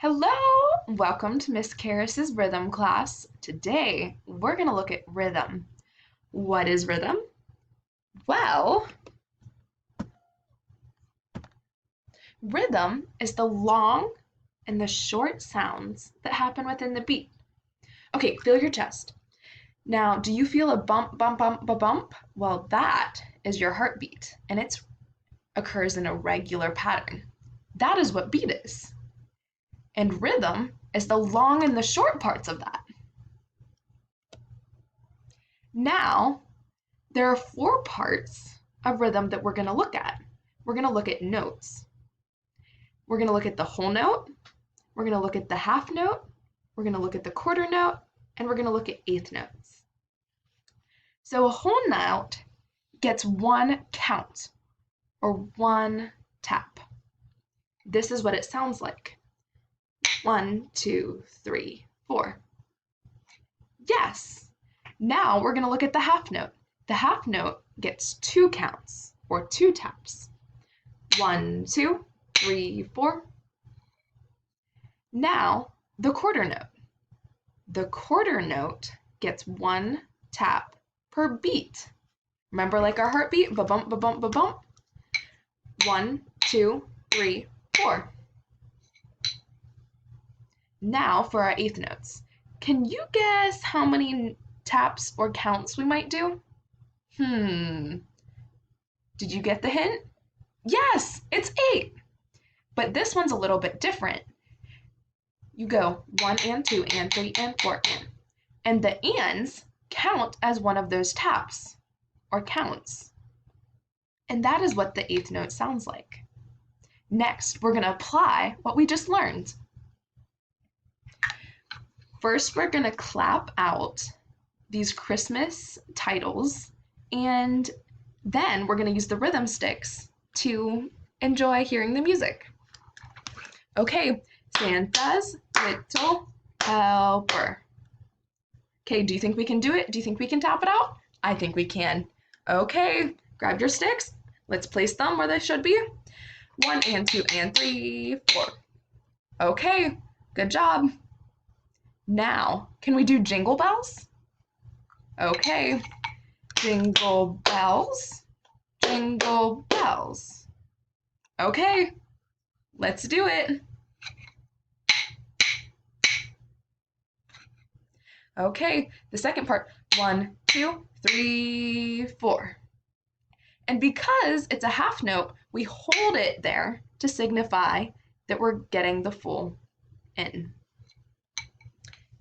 Hello! Welcome to Miss Charis's rhythm class. Today, we're going to look at rhythm. What is rhythm? Well, rhythm is the long and the short sounds that happen within the beat. Okay, feel your chest. Now, do you feel a bump, bump, bump, bump, bump? Well, that is your heartbeat, and it occurs in a regular pattern. That is what beat is. And rhythm is the long and the short parts of that. Now, there are four parts of rhythm that we're going to look at. We're going to look at notes. We're going to look at the whole note. We're going to look at the half note. We're going to look at the quarter note. And we're going to look at eighth notes. So a whole note gets one count or one tap. This is what it sounds like. 1, 2, 3, 4. Yes. Now we're going to look at the half note. The half note gets two counts or two taps. 1, 2, 3, 4. Now the quarter note. The quarter note gets one tap per beat. Remember, like our heartbeat? Ba-bump, ba-bump, ba-bump. 1, 2, 3, 4. Now for our eighth notes. Can you guess how many taps or counts we might do? Did you get the hint? Yes, it's 8. But this one's a little bit different. You go 1 and 2 and 3 and 4 and the ands count as one of those taps or counts. And that is what the eighth note sounds like. Next, we're going to apply what we just learned. First, we're going to clap out these Christmas titles, and then we're going to use the rhythm sticks to enjoy hearing the music. Okay, Santa's Little Helper. Okay, do you think we can do it? Do you think we can tap it out? I think we can. Okay, grab your sticks. Let's place them where they should be. 1 and 2 and 3, 4. Okay, good job. Now, can we do jingle bells? Okay, jingle bells, jingle bells. Okay, let's do it. Okay, the second part, 1, 2, 3, 4. And because it's a half note, we hold it there to signify that we're getting the full in.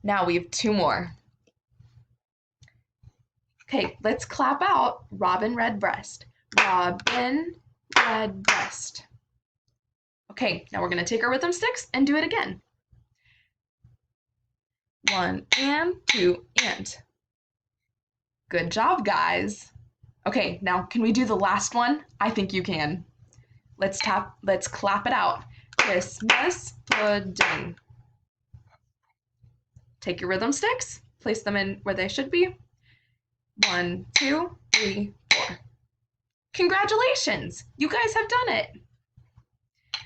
Now we have 2 more. Okay, let's clap out Robin Redbreast. Robin Redbreast. Okay, now we're going to take our rhythm sticks and do it again. 1 and 2 and. Good job, guys. Okay, now can we do the last one? I think you can. Let's clap it out. Christmas pudding. Take your rhythm sticks, place them in where they should be. 1, 2, 3, 4. Congratulations! You guys have done it.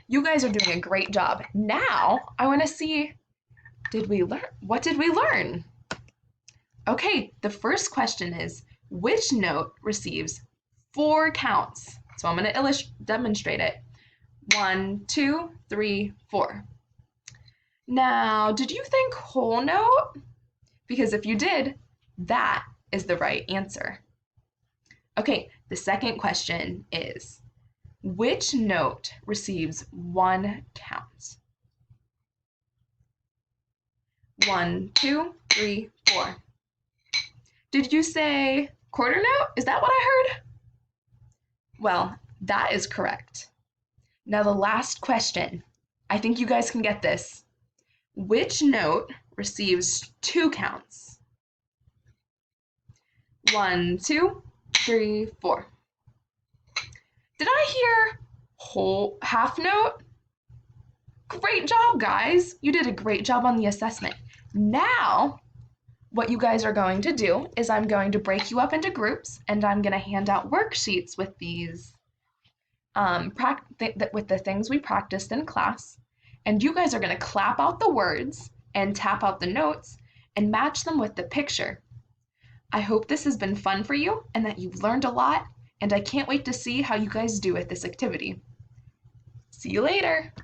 You guys are doing a great job. Now, I want to see, what did we learn? Okay, the first question is, which note receives 4 counts? So I'm going to demonstrate it. 1, 2, 3, 4. Now, did you think whole note? Because if you did, that is the right answer. Okay, the second question is, which note receives 1 count? 1, 2, 3, 4. Did you say quarter note? Is that what I heard? Well, that is correct. Now the last question. I think you guys can get this. Which note receives 2 counts? 1, 2, 3, 4. Did I hear whole half note? Great job, guys. You did a great job on the assessment. Now, what you guys are going to do is I'm going to break you up into groups, and I'm going to hand out worksheets with these with the things we practiced in class. And you guys are going to clap out the words and tap out the notes and match them with the picture. I hope this has been fun for you and that you've learned a lot, and I can't wait to see how you guys do with this activity. See you later!